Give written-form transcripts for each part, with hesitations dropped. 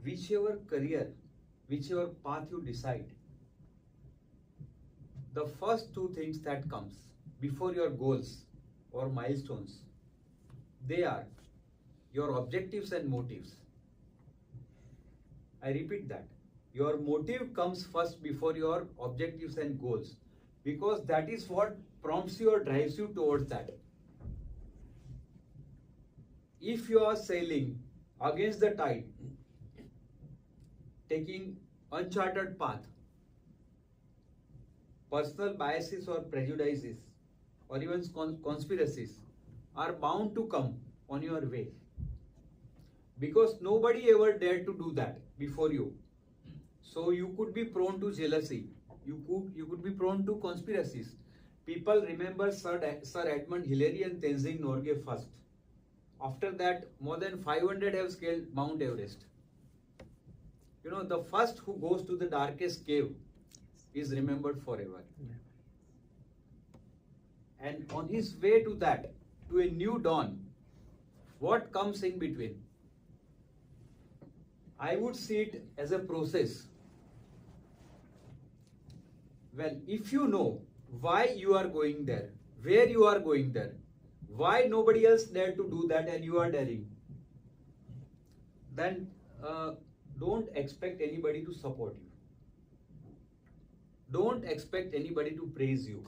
whichever career, whichever path you decide, the first two things that comes before your goals or milestones, they are your objectives and motives. I repeat that. Your motive comes first before your objectives and goals, because that is what prompts you or drives you towards that. If you are sailing against the tide, taking uncharted path, personal biases or prejudices or even conspiracies are bound to come on your way, because nobody ever dared to do that before you. So you could be prone to jealousy, you could be prone to conspiracies. People remember Sir Edmund Hillary and Tenzing Norgay first. After that, more than 500 have scaled Mount Everest. You know, the first who goes to the darkest cave is remembered forever. And on his way to that, to a new dawn, what comes in between? I would see it as a process. Well, if you know why you are going there, where you are going there, why nobody else dared to do that and you are daring, then don't expect anybody to support you. Don't expect anybody to praise you.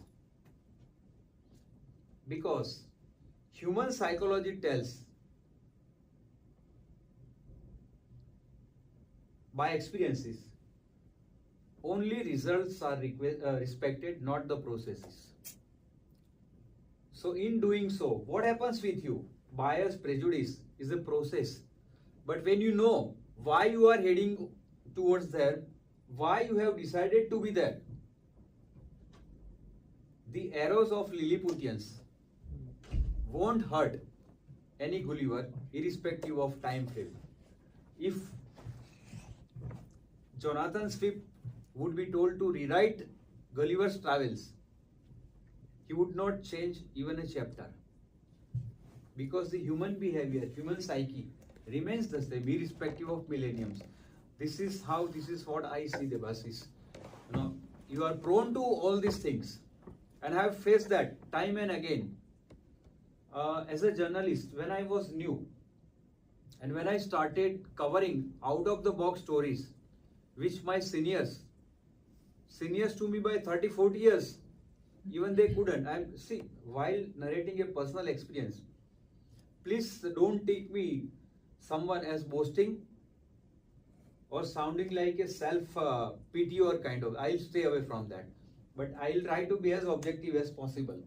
Because human psychology tells, by experiences, only results are respected, not the processes. So in doing so, what happens with you? Bias, prejudice is a process. But when you know why you are heading towards there, why you have decided to be there, the arrows of Lilliputians won't hurt any Gulliver, irrespective of time frame. If Jonathan Swift would be told to rewrite Gulliver's Travels, he would not change even a chapter, because the human behavior, human psyche remains the same irrespective of millenniums. This is what I see, Debashish. You know, you are prone to all these things, and I have faced that time and again. As a journalist, when I was new, and when I started covering out-of-the-box stories, which my seniors to me by 30-40 years, even they couldn't. See, while narrating a personal experience, please don't take me someone as boasting or sounding like a self-pity or kind of. I'll stay away from that. But I'll try to be as objective as possible.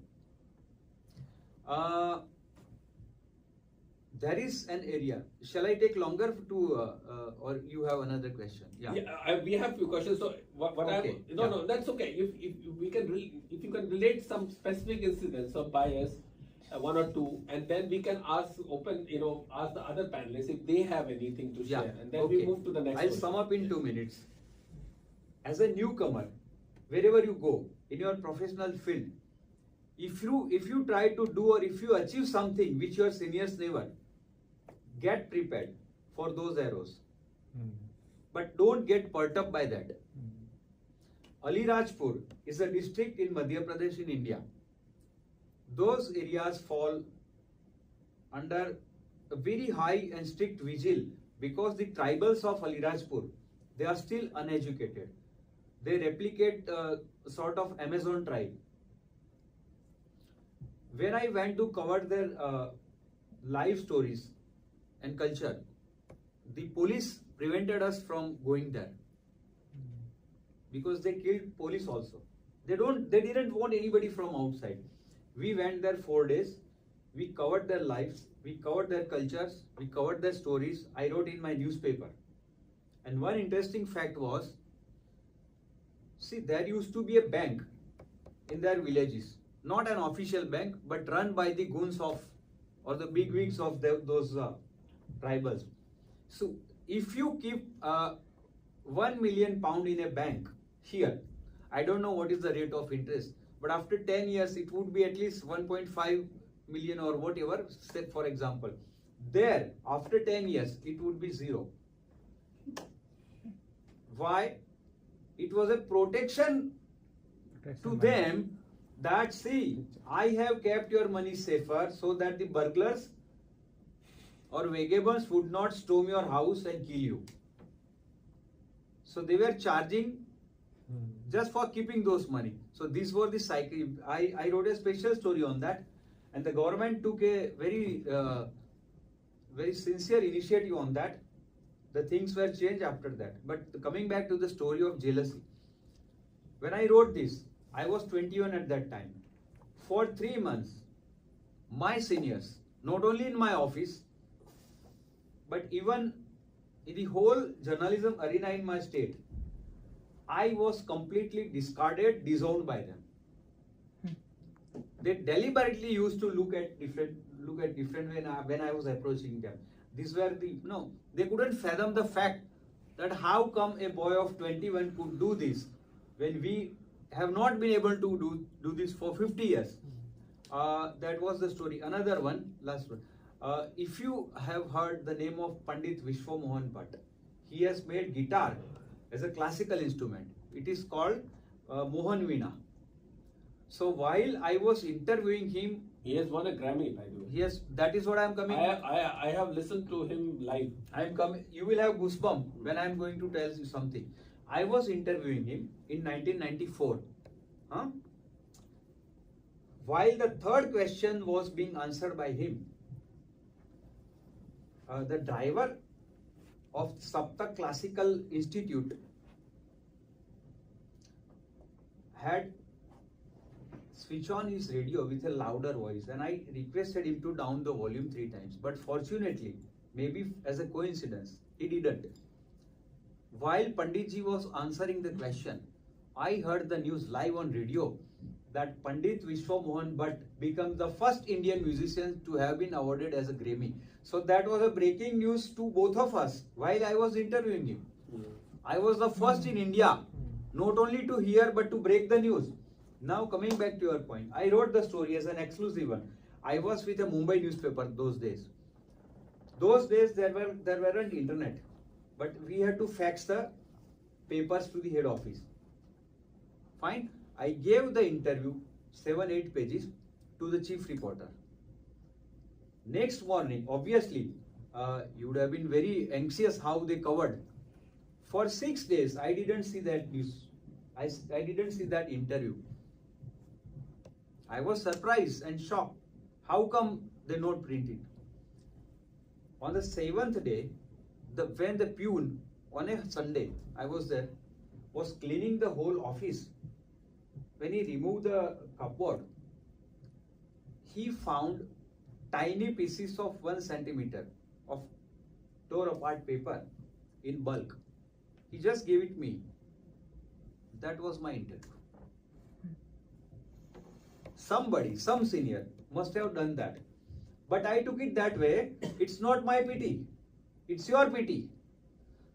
There is an area. Shall I take longer to, or you have another question? Yeah. We have few questions. So okay. No, that's okay. If you can relate some specific incidents of bias, one or two, and then we can ask the other panelists if they have anything to share, and then we move to the next. I'll sum up in 2 minutes. As a newcomer, wherever you go in your professional field, if you try to do or if you achieve something which your seniors never, get prepared for those arrows. But don't get perturbed up by that. Alirajpur is a district in Madhya Pradesh in India. Those areas fall under a very high and strict vigil, because the tribals of Alirajpur, they are still uneducated. They replicate sort of Amazon tribe. When I went to cover their life stories and culture, the police prevented us from going there, because they killed police also. They didn't want anybody from outside. We went there 4 days. We covered their lives. We covered their cultures. We covered their stories. I wrote in my newspaper. And one interesting fact was, see, there used to be a bank in their villages. Not an official bank, but run by the goons of, or the bigwigs of those tribals. So, if you keep £1 million in a bank here, I don't know what is the rate of interest, but after 10 years, it would be at least 1.5 million or whatever, say for example. There, after 10 years, it would be 0. Why? It was a protection to them that, see, I have kept your money safer so that the burglars or vagabonds would not storm your house and kill you. So they were charging just for keeping those money. So these were the cycle. I wrote a special story on that, and the government took a very very sincere initiative on that. The things were changed after that. But coming back to the story of jealousy, when I wrote this, I was 21 at that time. For 3 months, my seniors, not only in my office, but even in the whole journalism arena in my state, I was completely discarded, disowned by them. They deliberately used to look at different when I was approaching them. These were they couldn't fathom the fact that how come a boy of 21 could do this when we have not been able to do this for 50 years. That was the story. Another one, last one. If you have heard the name of Pandit Vishwa Mohan Bhatt, he has made guitar as a classical instrument. It is called Mohan Veena. So while I was interviewing him, he has won a Grammy, by the way. Yes, that is what I am coming. I have listened to him live. I am coming. You will have goosebumps when I am going to tell you something. I was interviewing him in 1994. While the third question was being answered by him, the driver of Saptak Classical Institute had switch on his radio with a louder voice, and I requested him to down the volume 3 times. But fortunately, maybe as a coincidence, he didn't. While Panditji was answering the question, I heard the news live on radio that Pandit Vishwa Mohan Bhatt becomes the first Indian musician to have been awarded as a Grammy. So that was a breaking news to both of us while I was interviewing him. I was the first in India, not only to hear but to break the news. Now coming back to your point, I wrote the story as an exclusive one. I was with a Mumbai newspaper those days. Those days there weren't internet, but we had to fax the papers to the head office. Fine. I gave the interview 7-8 pages to the chief reporter. Next morning, obviously, you would have been very anxious how they covered. For 6 days, I didn't see that news. I didn't see that interview. I was surprised and shocked. How come they not print it? On the 7th day, when the peon, on a Sunday, I was there, was cleaning the whole office. When he removed the cupboard, he found tiny pieces of 1 centimeter of tore apart paper in bulk. He just gave it me. That was my interview. Somebody, some senior must have done that. But I took it that way. It's not my pity. It's your pity.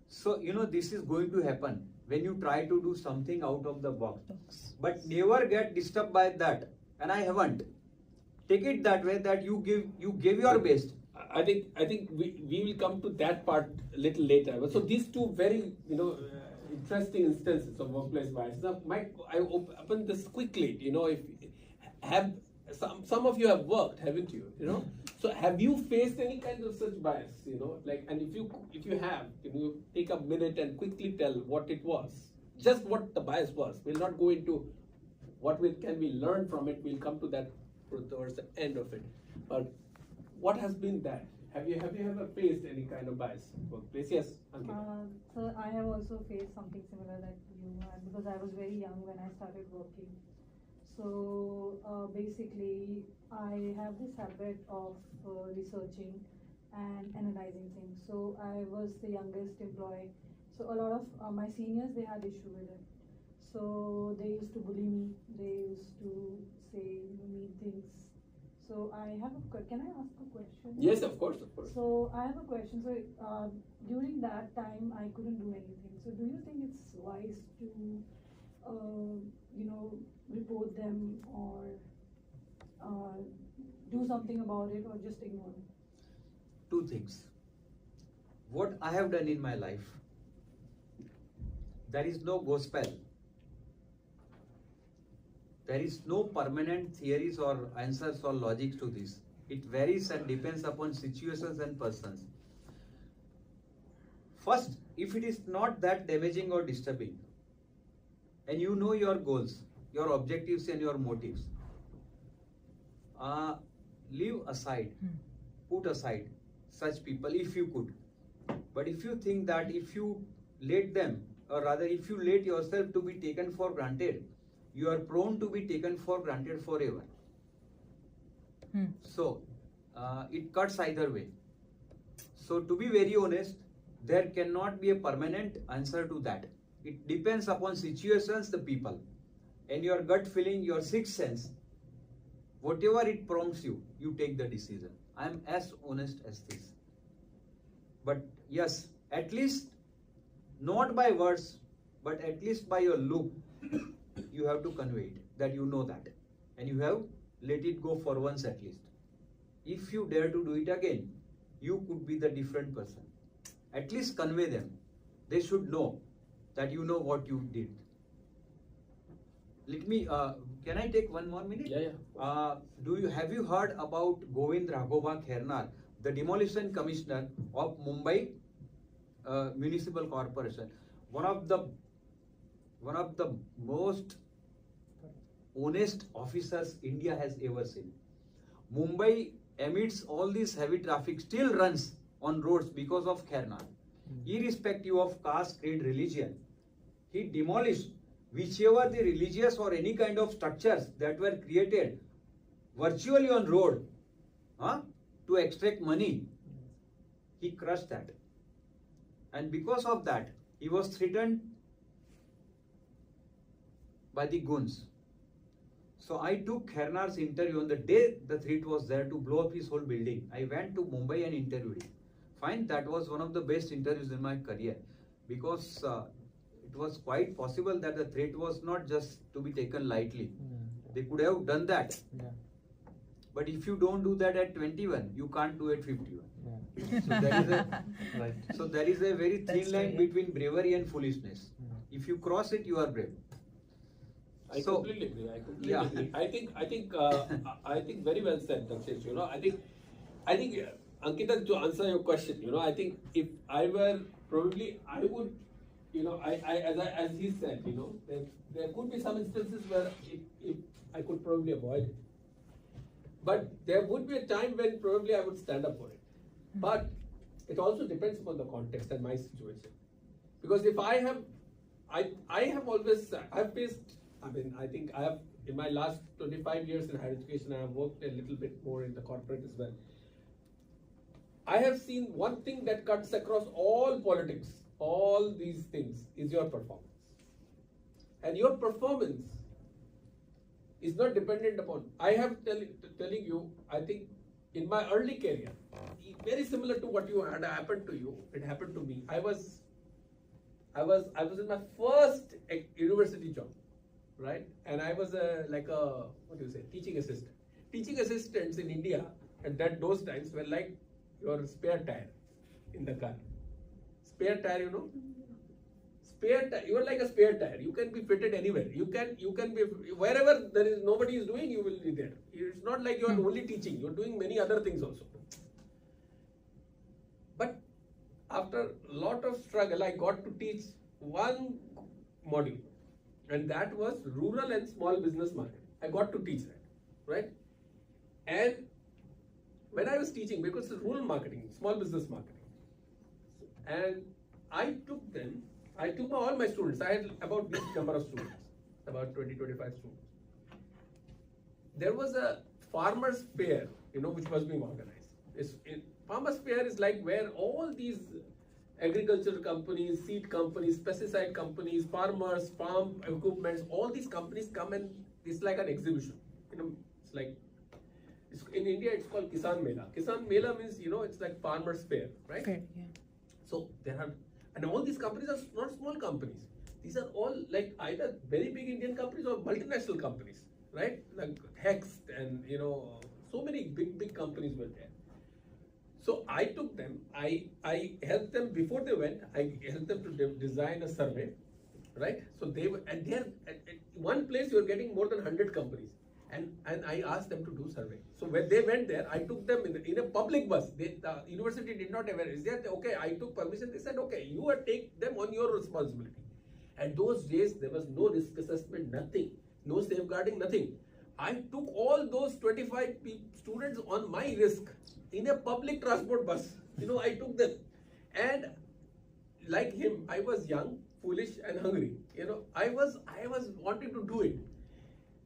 So, this is going to happen when you try to do something out of the box. But never get disturbed by that. And I haven't. Take it that way, that you give your best. I think we will come to that part a little later. So these two very interesting instances of workplace bias. Now, Mike, I open this quickly. If have some of you have worked, haven't you? So have you faced any kind of such bias? And if you have, can you take a minute and quickly tell what it was? Just what the bias was. We'll not go into can we learn from it. We'll come to that towards the end of it. But what has been that? Have you ever faced any kind of bias in workplace? Yes, Ankita. So I have also faced something similar that you had, because I was very young when I started working. So basically, I have this habit of researching and analyzing things. So I was the youngest employee. So a lot of my seniors, they had issue with it. So they used to bully me. They used to say mean things. So I have can I ask a question? Yes, of course. So I have a question. So during that time, I couldn't do anything. So do you think it's wise to, report them or do something about it, or just ignore it? 2 things. What I have done in my life, there is no gospel. There is no permanent theories or answers or logics to this. It varies and depends upon situations and persons. First, if it is not that damaging or disturbing, and you know your goals, your objectives and your motives, leave aside, put aside such people if you could. But if you think that if you let them, or rather if you let yourself to be taken for granted, you are prone to be taken for granted forever. So, it cuts either way. So, to be very honest, there cannot be a permanent answer to that. It depends upon situations, the people, and your gut feeling, your sixth sense. Whatever it prompts you, you take the decision. I am as honest as this. But yes, at least not by words, but at least by your look, you have to convey it, that you know that. And you have let it go for once at least. If you dare to do it again, you could be the different person. At least convey them. They should know that you know what you did. Let me, can I take one more minute? Yeah. Have you heard about Govind Raghova Khernar, the demolition commissioner of Mumbai Municipal Corporation? One of the most honest officers India has ever seen. Mumbai, amidst all this heavy traffic, still runs on roads because of Khernar. Irrespective of caste, creed, religion, he demolished whichever the religious or any kind of structures that were created virtually on road to extract money. He crushed that. And because of that, he was threatened by the goons. So I took Kharnar's interview on the day the threat was there to blow up his whole building. I went to Mumbai and interviewed him. Fine, that was one of the best interviews in my career, because it was quite possible that the threat was not just to be taken lightly. They could have done that. But if you don't do that at 21, you can't do it 51. So there is a very thin line between bravery and foolishness. If you cross it, you are brave. I completely agree. I think very well said, Dakshish. I think Ankita, to answer your question, I think if I were probably, I would, as he said, there could be some instances where if I could probably avoid it. But there would be a time when probably I would stand up for it. But it also depends upon the context and my situation. Because if I have always, I've faced, I think I have, in my last 25 years in higher education, I have worked a little bit more in the corporate as well. I have seen one thing that cuts across all politics, all these things, is your performance. And your performance is not dependent upon, I have telling you, I think in my early career, very similar to what you had happened to you, it happened to me. I was in my first university job, right? And I was teaching assistant. Teaching assistants in India at those times were like your spare tire in the car. Spare tire, spare tire. You are like a spare tire. You can be fitted anywhere. You can be wherever there is nobody is doing. You will be there. It's not like you are only teaching. You are doing many other things also. But after a lot of struggle, I got to teach one module, and that was rural and small business marketing. I got to teach that, right? And when I was teaching, because it's rural marketing, small business marketing, and I took all my students. I had about this number of students, about 20, 25 students. There was a farmers' fair, which was being organized. Farmers' fair is like where all these agricultural companies, seed companies, pesticide companies, farmers, farm equipments, all these companies come, and it's like an exhibition. It's like, in India it's called Kisan Mela. Kisan Mela means, it's like farmers' fair, right? Okay, yeah. So and all these companies are not small companies. These are all like either very big Indian companies or multinational companies, right? Like Hex and, so many big companies were there. So I took them, I helped them before they went, I helped them to design a survey, right? So they were, and they're at one place you're getting more than 100 companies. And I asked them to do survey. So when they went there, I took them in a public bus. The university did not ever, is that okay? I took permission. They said, okay, you take them on your responsibility. And those days, there was no risk assessment, nothing, no safeguarding, nothing. I took all those 25 students on my risk in a public transport bus. I took them. And like him, I was young, foolish and hungry. I was wanting to do it.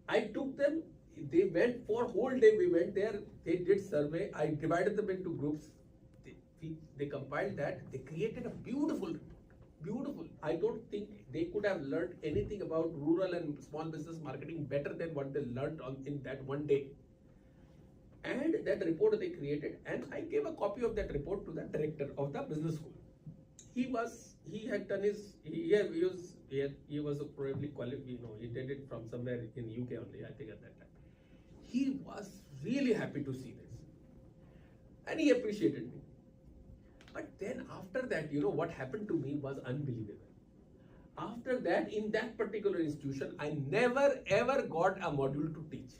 I took them. They went for a whole day. We went there. They did survey. I divided them into groups. They compiled that. They created a beautiful. I don't think they could have learned anything about rural and small business marketing better than what they learned in that one day. And that report they created, and I gave a copy of that report to the director of the business school. He had done his. He was probably qualified. He did it from somewhere in UK only, I think, at that time. He was really happy to see this, and he appreciated me. But then after that, what happened to me was unbelievable. After that, in that particular institution, I never ever got a module to teach.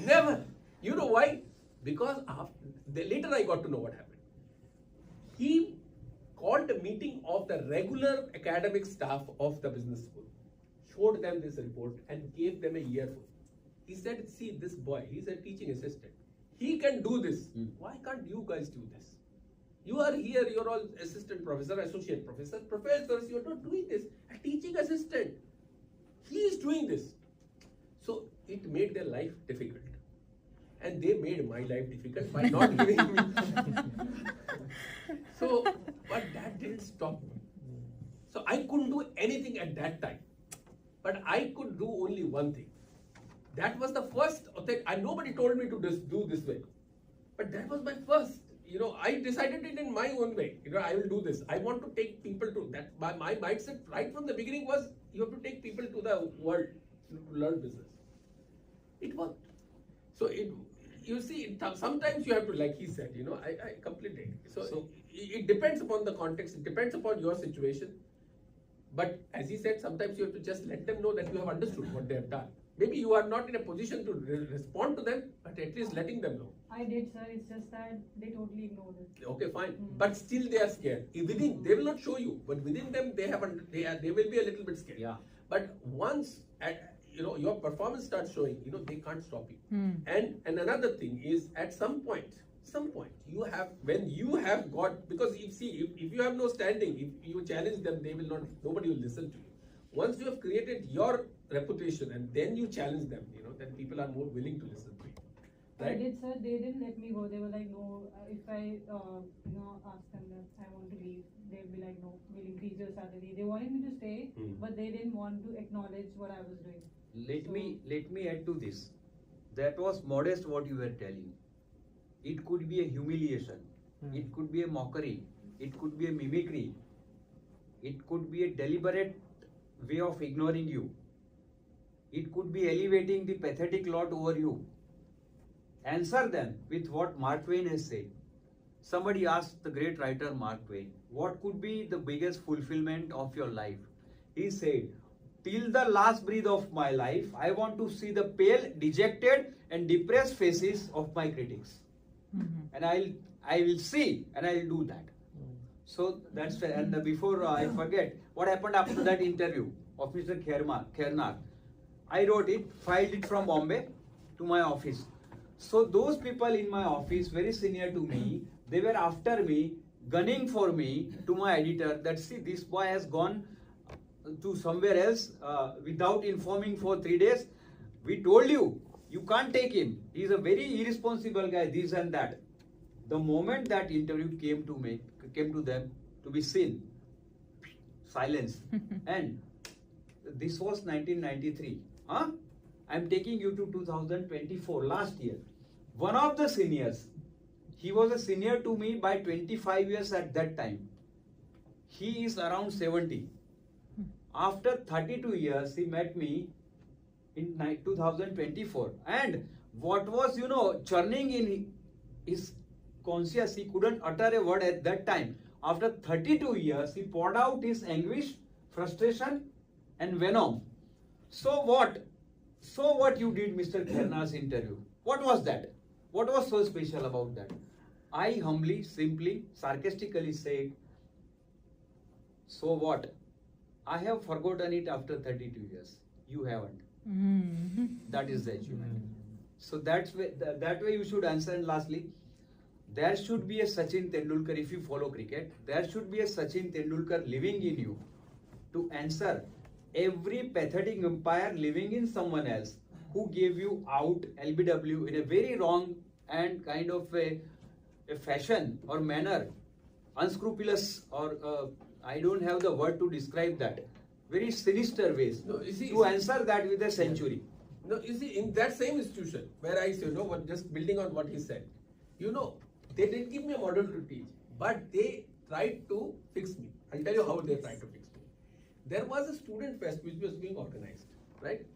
Never. You know why? Because later I got to know what happened. He called a meeting of the regular academic staff of the business school, showed them this report and gave them a earful. He said, see, this boy, he's a teaching assistant. He can do this. Why can't you guys do this? You are here, you're all assistant professor, associate professor, professors, you're not doing this. A teaching assistant, he is doing this. So it made their life difficult. And they made my life difficult by not giving me. So, but that didn't stop me. So I couldn't do anything at that time. But I could do only one thing. That was the first thing. Nobody told me to do this way. But that was my first. I decided it in my own way. I will do this. I want to take people to that. My mindset right from the beginning was you have to take people to the world to learn business. It worked. So you see, sometimes you have to, like he said, I completely agree. So it depends upon the context. It depends upon your situation. But as he said, sometimes you have to just let them know that you have understood what they have done. Maybe you are not in a position to respond to them, but at least letting them know. I did, sir. It's just that they totally ignored it. Okay, fine. But still they are scared. Within, they will not show you, but within them they will be a little bit scared. Yeah. But once your performance starts showing, they can't stop you. And another thing is, at some point you have, when you have got, because if you have no standing, if you challenge them, nobody will listen to you. Once you have created your reputation and then you challenge them, then people are more willing to listen to you. Right? I did, sir. They didn't let me go. They were like, no. If I, ask them that I want to leave, they'll be like, no, we'll increase your salary. They wanted me to stay, but they didn't want to acknowledge what I was doing. Let me add to this. That was modest what you were telling. It could be a humiliation. It could be a mockery. It could be a mimicry. It could be a deliberate way of ignoring you. It could be elevating the pathetic lot over you. Answer them with what Mark Twain has said. Somebody asked the great writer Mark Twain, what could be the biggest fulfillment of your life? He said, till the last breath of my life, I want to see the pale, dejected and depressed faces of my critics. And I will see and I will do that. So that's fair. And before I forget, what happened after that interview of Mr. Kirmani? I wrote it, filed it from Bombay to my office. So those people in my office, very senior to me, they were after me, gunning for me to my editor that, see, this boy has gone to somewhere else without informing for 3 days. We told you, you can't take him. He's a very irresponsible guy, this and that. The moment that interview came to them to be seen, silence. And this was 1993. I'm taking you to 2024, last year. One of the seniors, he was a senior to me by 25 years at that time. He is around 70. After 32 years, he met me in 2024. And what was, churning in his conscience, he couldn't utter a word at that time. After 32 years, he poured out his anguish, frustration, and venom. So what? So what you did, Mr. Kherna's interview? What was that? What was so special about that? I humbly, simply, sarcastically said, so what? I have forgotten it after 32 years. You haven't. That is the achievement. So that way you should answer. And lastly, there should be a Sachin Tendulkar, if you follow cricket, there should be a Sachin Tendulkar living in you to answer every pathetic umpire living in someone else who gave you out LBW in a very wrong and kind of a fashion or manner, unscrupulous, or I don't have the word to describe that, very sinister ways, No, to answer that with a century. No, you see, in that same institution where I say, just building on what he said, they didn't give me a model to teach, but they tried to fix me. I'll tell you how they tried to fix me. There was a student fest which was being organized, right?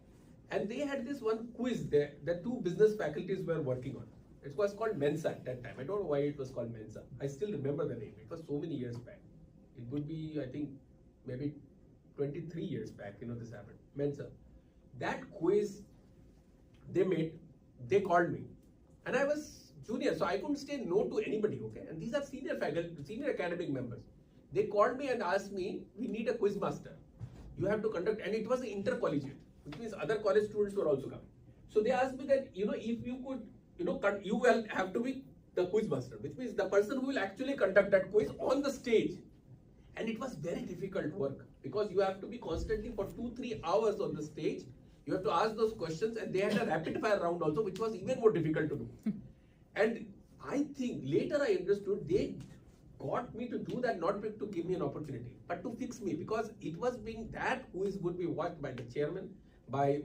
And they had this one quiz there that two business faculties were working on. It was called Mensa at that time. I don't know why it was called Mensa. I still remember the name. It was so many years back. It would be, I think, maybe 23 years back, this happened. Mensa. That quiz they called me. And I was junior, so I couldn't say no to anybody, okay? And these are senior faculty, senior academic members. They called me and asked me, we need a quiz master. You have to conduct, and it was an intercollegiate, which means other college students were also coming. So they asked me that, if you could, you will have to be the quiz master, which means the person who will actually conduct that quiz on the stage. And it was very difficult work because you have to be constantly for 2-3 hours on the stage. You have to ask those questions, and they had a rapid fire round also, which was even more difficult to do. And I think later I understood they got me to do that not to give me an opportunity, but to fix me, because it was being that quiz would be watched by the chairman, by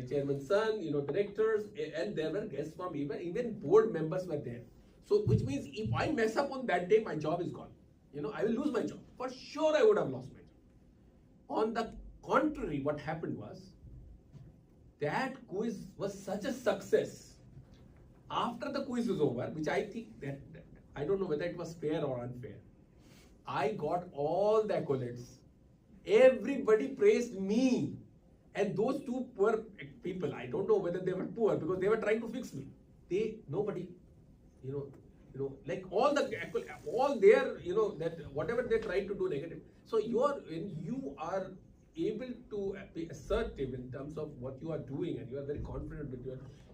chairman's son, directors, and there were guests from even board members were there. So which means if I mess up on that day, my job is gone. I will lose my job. For sure I would have lost my job. On the contrary, what happened was that quiz was such a success. After the quiz was over, which I think that I don't know whether it was fair or unfair, I got all the accolades. Everybody praised me. And those two poor people, I don't know whether they were poor because they were trying to fix me. Nobody, like all their, that whatever they tried to do negative. So when you are able to be assertive in terms of what you are doing, and you are very confident with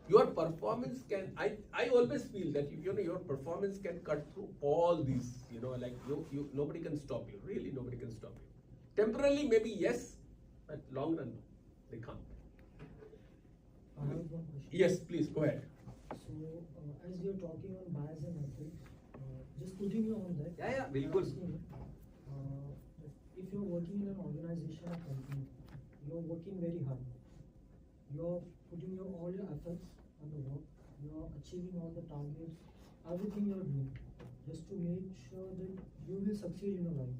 your performance can, I always feel that your performance can cut through all these, like nobody can stop you. Really, nobody can stop you. Temporarily, maybe yes, but long run, no. They can't. I have one question. Yes, please go ahead. So, as you're talking on bias and ethics, just putting you on that. Yeah, bilkul. If you're working in an organization or company, you're working very hard. You're putting all your efforts on the work. You're achieving all the targets, everything you're doing, just to make sure that you will succeed in your life.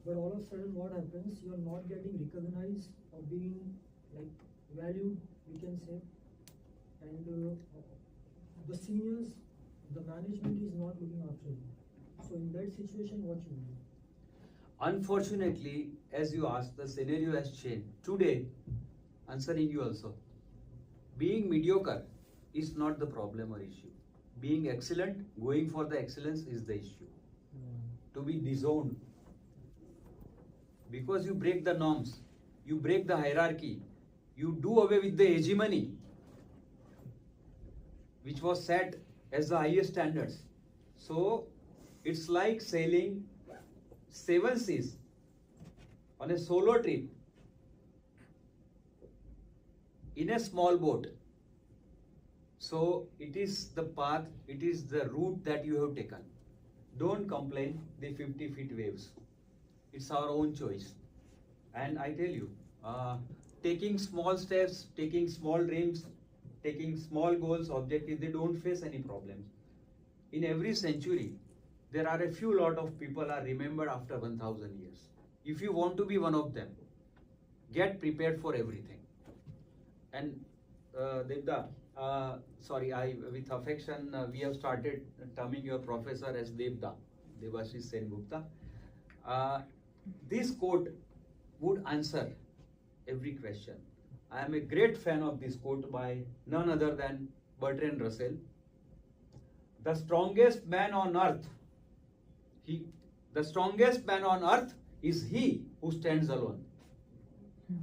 But all of a sudden, what happens? You're not getting recognized or being valued, we can say, and the seniors, the management is not looking after you. So in that situation, what you do? Unfortunately, as you asked, the scenario has changed. Today, answering you also, being mediocre is not the problem or issue. Being excellent, going for the excellence is the issue. To be disowned, because you break the norms, you break the hierarchy, you do away with the hegemony, which was set as the highest standards. So it's like sailing 7 seas on a solo trip in a small boat. So it is the path, it is the route that you have taken. Don't complain the 50-feet waves. It's our own choice. And I tell you, taking small steps, taking small dreams, taking small goals, objectives, they don't face any problems. In every century, there are a few lot of people are remembered after 1,000 years. If you want to be one of them, get prepared for everything. And Devda, with affection, we have started terming your professor as Devda, Debashish Sengupta. This quote would answer every question. I am a great fan of this quote by none other than Bertrand Russell. The strongest man on earth, the strongest man on earth is he who stands alone.